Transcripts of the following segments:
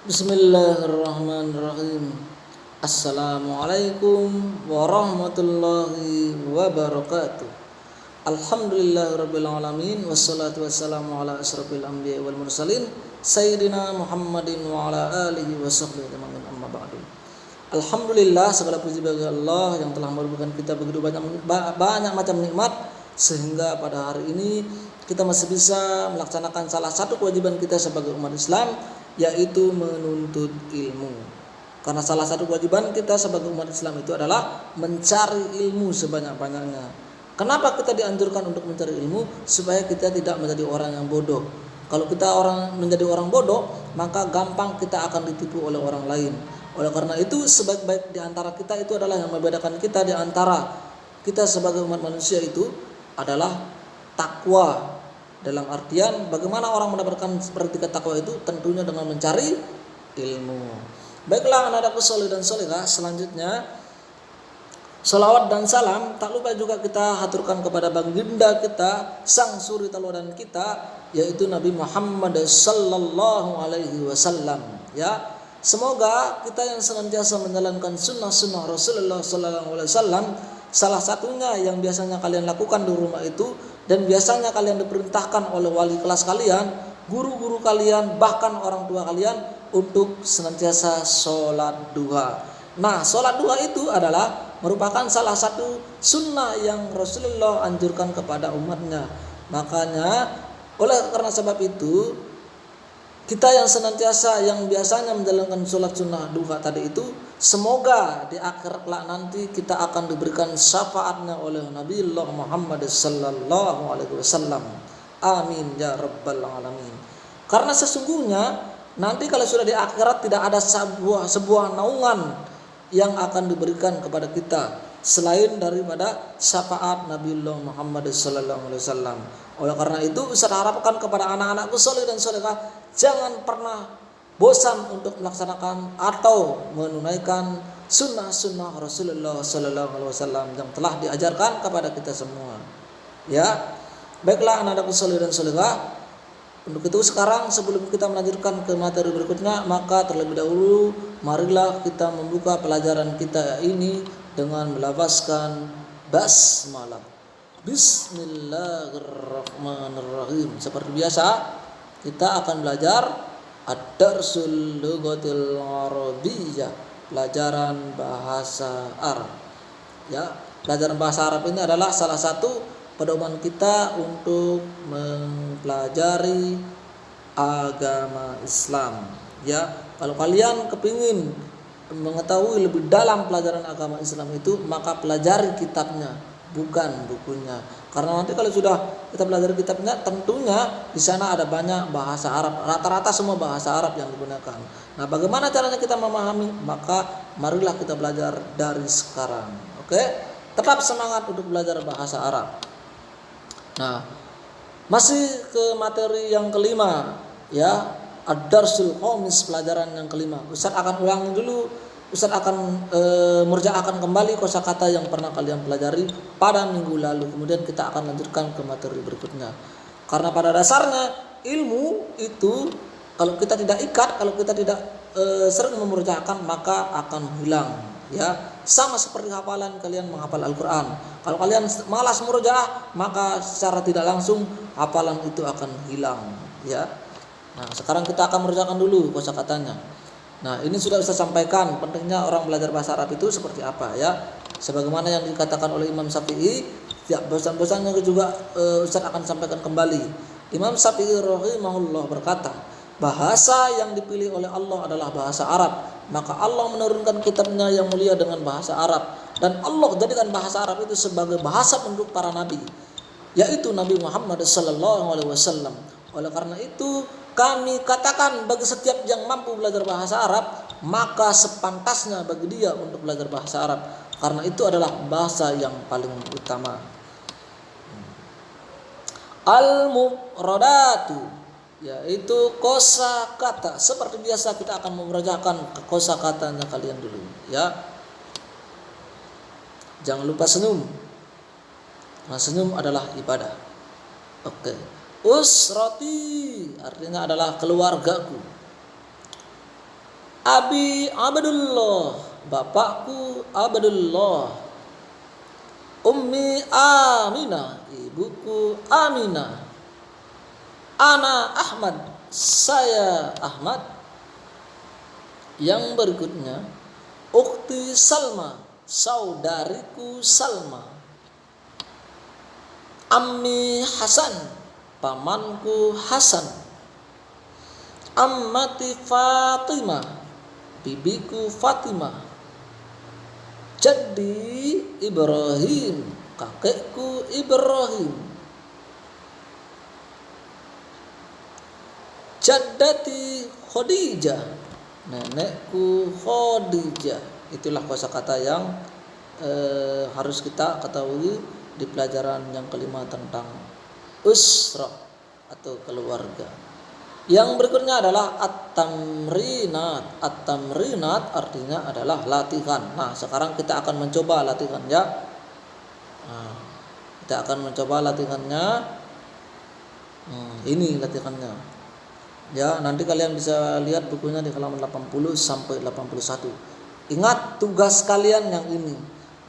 Bismillahirrahmanirrahim. Assalamualaikum warahmatullahi wabarakatuh. Alhamdulillahirabbil alamin wassalatu wassalamu ala asyrafil anbiya'i wal mursalin sayyidina Muhammadin wa ala alihi washabbihi ajmain amma ba'du. Alhamdulillah, segala puji bagi Allah yang telah memberikan kita begitu banyak macam nikmat sehingga pada hari ini kita masih bisa melaksanakan salah satu kewajiban kita sebagai umat Islam, yaitu menuntut ilmu. Karena salah satu kewajiban kita sebagai umat Islam itu adalah mencari ilmu sebanyak-banyaknya. Kenapa kita dianjurkan untuk mencari ilmu? Supaya kita tidak menjadi orang yang bodoh. Kalau kita menjadi orang bodoh, maka gampang kita akan ditipu oleh orang lain. Oleh karena itu, sebaik-baik di antara kita itu adalah yang membedakan kita di antara kita sebagai umat manusia itu adalah takwa. Dalam artian bagaimana orang mendapatkan predikat takwa itu, tentunya dengan mencari ilmu. Baiklah anak-anakku soleh dan solehah, selanjutnya salawat dan salam tak lupa juga kita haturkan kepada baginda kita, sang suri tauladan kita, yaitu Nabi Muhammad sallallahu alaihi wasallam. Ya, semoga kita yang senantiasa menjalankan sunnah-sunnah Rasulullah sallallahu alaihi wasallam, salah satunya yang biasanya kalian lakukan di rumah itu, dan biasanya kalian diperintahkan oleh wali kelas kalian, guru-guru kalian, bahkan orang tua kalian untuk senantiasa sholat duha. Nah, sholat duha itu adalah merupakan salah satu sunnah yang Rasulullah anjurkan kepada umatnya. Makanya oleh karena sebab itu, kita yang senantiasa yang biasanya menjalankan sholat sunnah duha tadi itu, semoga di akhir kelak nanti kita akan diberikan syafaatnya oleh Nabi Muhammad sallallahu alaihi wasallam. Amin ya rabbal alamin. Karena sesungguhnya nanti kalau sudah di akhirat tidak ada sebuah naungan yang akan diberikan kepada kita selain daripada syafaat Nabi Muhammad sallallahu alaihi wasallam. Oleh karena itu, Ustaz harapkan kepada anak-anakku soleh dan solehah, jangan pernah bosan untuk melaksanakan atau menunaikan sunnah-sunnah Rasulullah sallallahu alaihi wasallam yang telah diajarkan kepada kita semua. Ya, baiklah anak-anakku soleh dan solehah. Untuk itu sekarang sebelum kita melanjutkan ke materi berikutnya, maka terlebih dahulu marilah kita membuka pelajaran kita ini dengan melafazkan basmalah. Bismillahirrahmanirrahim. Seperti biasa, kita akan belajar ad-darsul lughatil arabiyyah, pelajaran bahasa Arab. Ya, pelajaran bahasa Arab ini adalah salah satu pedoman kita untuk mempelajari agama Islam. Ya, kalau kalian kepingin mengetahui lebih dalam pelajaran agama Islam itu, maka pelajari kitabnya, bukan bukunya. Karena nanti kalau sudah kita belajar kitabnya, tentunya di sana ada banyak bahasa Arab, rata-rata semua bahasa Arab yang digunakan. Nah, bagaimana caranya kita memahami? Maka marilah kita belajar dari sekarang. Oke? Tetap semangat untuk belajar bahasa Arab. Nah, masih ke materi yang kelima, ya, ad-darsul khamis, pelajaran yang kelima. Ustaz akan ulangi dulu. Ustaz akan merjakan kembali kosakata yang pernah kalian pelajari pada minggu lalu. Kemudian kita akan lanjutkan ke materi berikutnya. Karena pada dasarnya ilmu itu kalau kita tidak ikat, kalau kita tidak sering memurjakan, maka akan hilang. Ya, sama seperti hafalan kalian menghafal Al-Quran. Kalau kalian malas murjaah, maka secara tidak langsung hafalan itu akan hilang. Ya. Nah, sekarang kita akan murjakan dulu kosakatanya. Nah, ini sudah Ustaz sampaikan pentingnya orang belajar bahasa Arab itu seperti apa, ya. Sebagaimana yang dikatakan oleh Imam Syafi'i, tidak bosan-bosannya juga Ustaz akan sampaikan kembali. Imam Syafi'i rahimahullah berkata, bahasa yang dipilih oleh Allah adalah bahasa Arab. Maka Allah menurunkan kitabnya yang mulia dengan bahasa Arab, dan Allah jadikan bahasa Arab itu sebagai bahasa penduduk para nabi, yaitu Nabi Muhammad sallallahu alaihi wasallam. Oleh karena itu, kami katakan bagi setiap yang mampu belajar bahasa Arab, maka sepantasnya bagi dia untuk belajar bahasa Arab, karena itu adalah bahasa yang paling utama. Al-mufradatu, yaitu kosakata. Seperti biasa kita akan membacakan kosakatanya kalian dulu, ya. Jangan lupa senyum. Nah, senyum adalah ibadah. Oke. Usrati artinya adalah keluargaku. Abi Abdullah, bapakku Abdullah. Ummi Aminah, ibuku Aminah. Ana Ahmad, saya Ahmad. Yang berikutnya, ukhti Salma, saudariku Salma. Ammi Hasan, pamanku Hasan. Ammati Fatimah, bibiku Fatimah. Jaddi Ibrahim, kakekku Ibrahim. Jaddati Khadijah, nenekku Khadijah. Itulah kosakata yang harus kita ketahui di pelajaran yang kelima tentang usra atau keluarga. Yang berikutnya adalah at-tamrinat. At-tamrinat artinya adalah latihan. Nah, sekarang kita akan mencoba latihan ya. Nah, kita akan mencoba latihannya. Ini latihannya. Ya, nanti kalian bisa lihat bukunya di halaman 80 sampai 81. Ingat tugas kalian yang ini,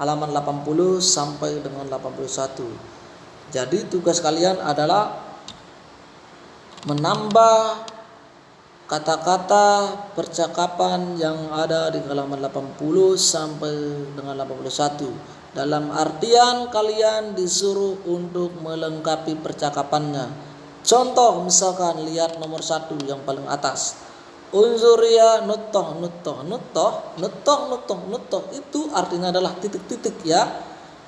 halaman 80 sampai dengan 81. Jadi tugas kalian adalah menambah kata-kata percakapan yang ada di halaman 80 sampai dengan 81. Dalam artian kalian disuruh untuk melengkapi percakapannya. Contoh misalkan lihat nomor 1 yang paling atas. Unzuria nutoh itu artinya adalah titik-titik ya.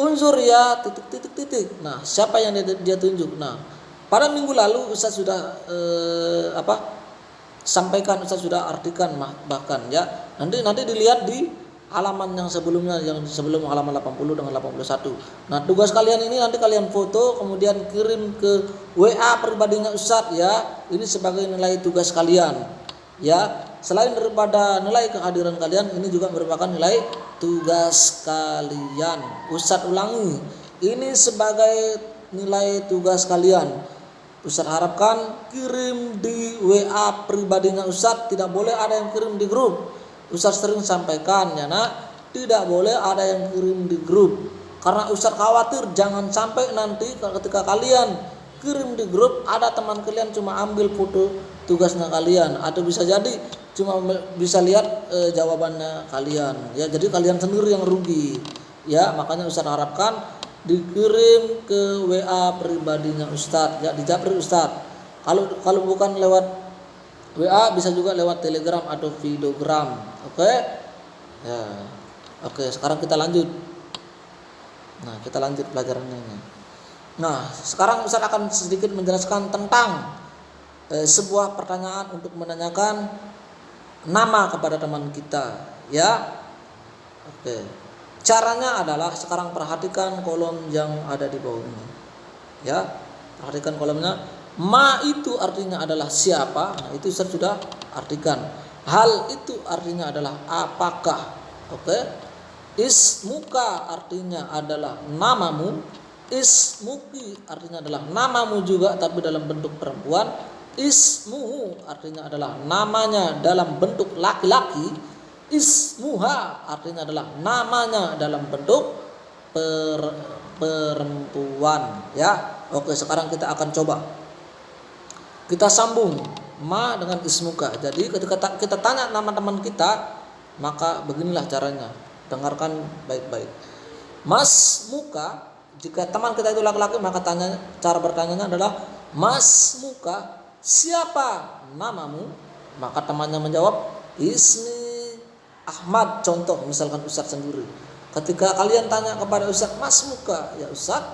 Unzuria titik. Nah, siapa yang dia tunjuk? Nah, pada minggu lalu Ustaz sudah sampaikan, Ustaz sudah artikan bahkan ya. Nanti dilihat di halaman yang sebelumnya, yang sebelum halaman 80 dengan 81. Nah, tugas kalian ini nanti kalian foto kemudian kirim ke WA pribadinya Ustaz ya. Ini sebagai nilai tugas kalian. Ya, selain daripada nilai kehadiran kalian, ini juga merupakan nilai tugas kalian. Ustaz ulangi, ini sebagai nilai tugas kalian. Ustaz harapkan kirim di WA pribadinya Ustaz, tidak boleh ada yang kirim di grup. Ustaz sering sampaikan ya nak, tidak boleh ada yang kirim di grup. Karena Ustaz khawatir jangan sampai nanti ketika kalian kirim di grup ada teman kalian cuma ambil foto tugasnya kalian, atau bisa jadi cuma bisa lihat jawabannya kalian ya, jadi kalian sendiri yang rugi ya. Makanya Ustaz harapkan dikirim ke WA pribadinya Ustaz ya, di Japri Ustaz. Kalau bukan lewat WA bisa juga lewat Telegram atau Videogram. Oke? Ya. Oke, sekarang kita lanjut. Nah, kita lanjut pelajarannya ini. Nah, sekarang Ustaz akan sedikit menjelaskan tentang sebuah pertanyaan untuk menanyakan nama kepada teman kita ya. Oke. Caranya adalah sekarang perhatikan kolom yang ada di bawah ini. Ya, perhatikan kolomnya. Ma itu artinya adalah siapa. Nah, itu saya sudah artikan. Hal itu artinya adalah apakah. Oke. Ismuka artinya adalah namamu. Ismuki artinya adalah namamu juga tapi dalam bentuk perempuan. Ismuhu artinya adalah namanya dalam bentuk laki-laki. Ismuha artinya adalah namanya dalam bentuk perempuan ya. Oke, sekarang kita akan coba. Kita sambung ma dengan ismuka. Jadi ketika kita tanya nama teman kita, maka beginilah caranya. Dengarkan baik-baik. Mas muka, jika teman kita itu laki-laki maka cara bertanyanya adalah mas muka, siapa namamu? Maka temannya menjawab ismi Ahmad. Contoh misalkan Ustaz sendiri, ketika kalian tanya kepada Ustaz, mas muka ya Ustaz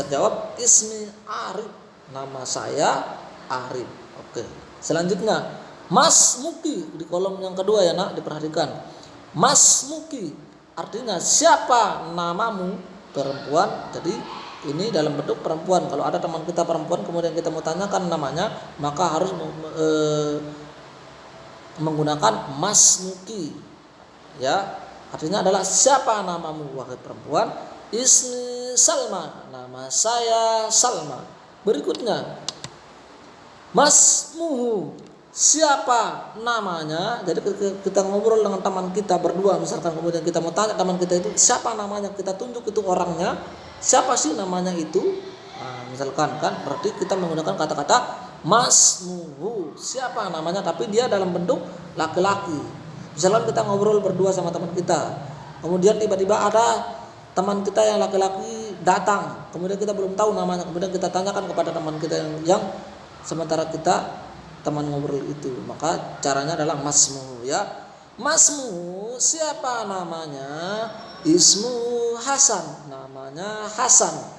jawab ismi Arif, nama saya Arif. Oke. Selanjutnya mas muki di kolom yang kedua ya nak, diperhatikan. Mas muki artinya siapa namamu, perempuan. Jadi ini dalam bentuk perempuan. Kalau ada teman kita perempuan kemudian kita mau tanyakan namanya, maka harus menggunakan mas muki ya, artinya adalah siapa namamu wahai perempuan. Ismi Salma, nama saya Salma. Berikutnya masmuhu, siapa namanya. Jadi kita ngobrol dengan teman kita berdua misalkan, kemudian kita mau tanya teman kita itu siapa namanya, kita tunjuk itu orangnya, siapa sih namanya itu. Nah, misalkan kan berarti kita menggunakan kata-kata masmuhu, siapa namanya, tapi dia dalam bentuk laki-laki. Misalkan kita ngobrol berdua sama teman kita, kemudian tiba-tiba ada teman kita yang laki-laki datang, kemudian kita belum tahu namanya, kemudian kita tanyakan kepada teman kita yang sementara kita teman ngobrol itu, maka caranya adalah masmu, ya. Masmu, siapa namanya? Ismu Hasan, namanya Hasan.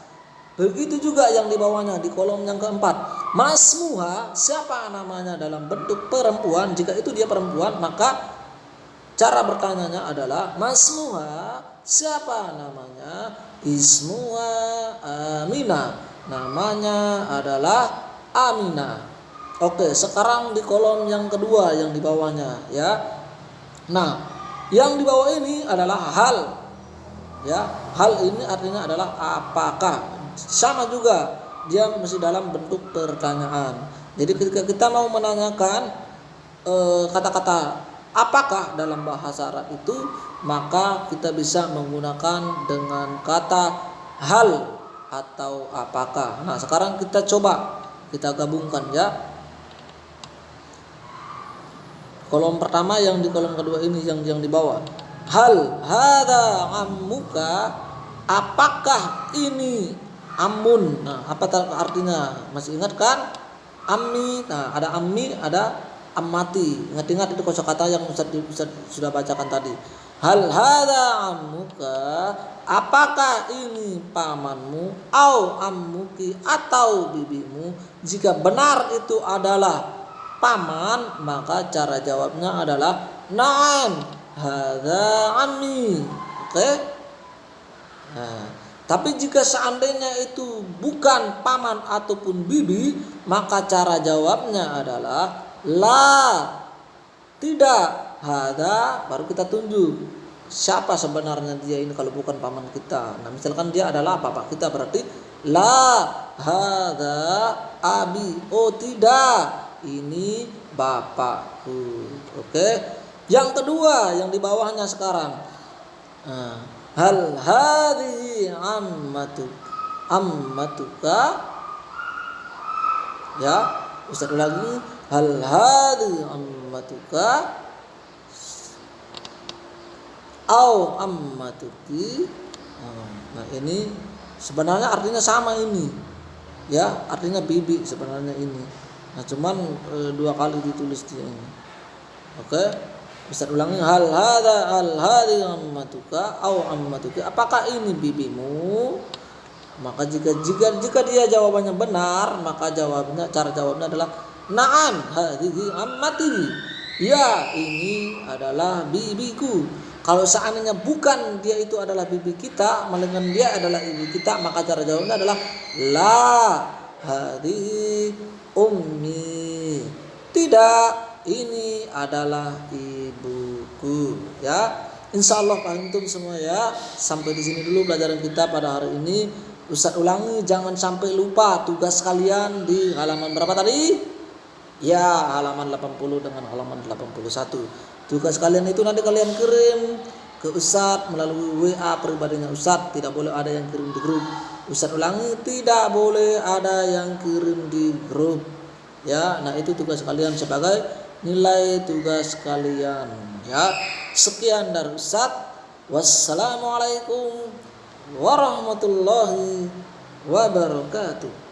Begitu juga yang di bawahnya di kolom yang keempat. Masmuha, siapa namanya dalam bentuk perempuan. Jika itu dia perempuan, maka cara bertanyanya adalah masmuha, siapa namanya? Ismuha Amina, namanya adalah Amina. Oke, sekarang di kolom yang kedua yang di bawahnya, ya. Nah, yang di bawah ini adalah hal. Ya, hal ini artinya adalah apakah. Sama juga, dia masih dalam bentuk pertanyaan. Jadi ketika kita mau menanyakan kata-kata apakah dalam bahasa Arab itu, maka kita bisa menggunakan dengan kata hal atau apakah. Nah, sekarang kita coba kita gabungkan, ya. Kolom pertama yang di kolom kedua ini yang di bawah. Hal hada ammuka, apakah ini amun. Nah, apa artinya? Masih ingat kan? Ammi. Nah, ada ammi, ada ammati. Ingat-ingat itu kosakata yang Ustaz sudah bacakan tadi. Hal hada ammuka, apakah ini pamanmu, au ammuki, atau bibimu. Jika benar itu adalah paman, maka cara jawabnya adalah na'am hadza ammi. Oke? Nah, tapi jika seandainya itu bukan paman ataupun bibi, maka cara jawabnya adalah la, tidak, hadza, baru kita tunjuk siapa sebenarnya dia ini kalau bukan paman kita. Nah, misalkan dia adalah bapak kita, berarti la hadza abi, oh tidak, ini bapakku. Oke. Yang kedua yang di bawahnya sekarang. Hal hadhihi ammatuka. Ya, Ustaz ulangi. Hal hadhihi ammatuka au ammatuki. Nah, ini sebenarnya artinya sama ini. Ya, artinya bibi sebenarnya ini. Nah, cuman dua kali ditulis dia ini. Oke. Bisa ulangi. Hal hadhi ammatuka au ammatuki, apakah ini bibimu? Maka jika dia jawabannya benar, maka cara jawabnya adalah na'am hadhihi ammati. Ya, ini adalah bibiku. Kalau seandainya bukan dia itu adalah bibi kita, melainkan dia adalah ibu kita, maka cara jawabnya adalah la hadhihi ummi, tidak, ini adalah ibuku, ya. Insyaallah paham semua, ya. Sampai di sini dulu pelajaran kita pada hari ini. Ustaz ulangi, jangan sampai lupa tugas kalian di halaman berapa tadi? Ya, halaman 80 dengan halaman 81. Tugas kalian itu nanti kalian kirim ke Ustaz melalui WA pribadinya Ustaz, tidak boleh ada yang kirim di grup. Ustaz ulangi, tidak boleh ada yang kirim di grup, ya. Nah, itu tugas kalian sebagai nilai tugas kalian, ya. Sekian dari Ustaz. Wassalamualaikum warahmatullahi wabarakatuh.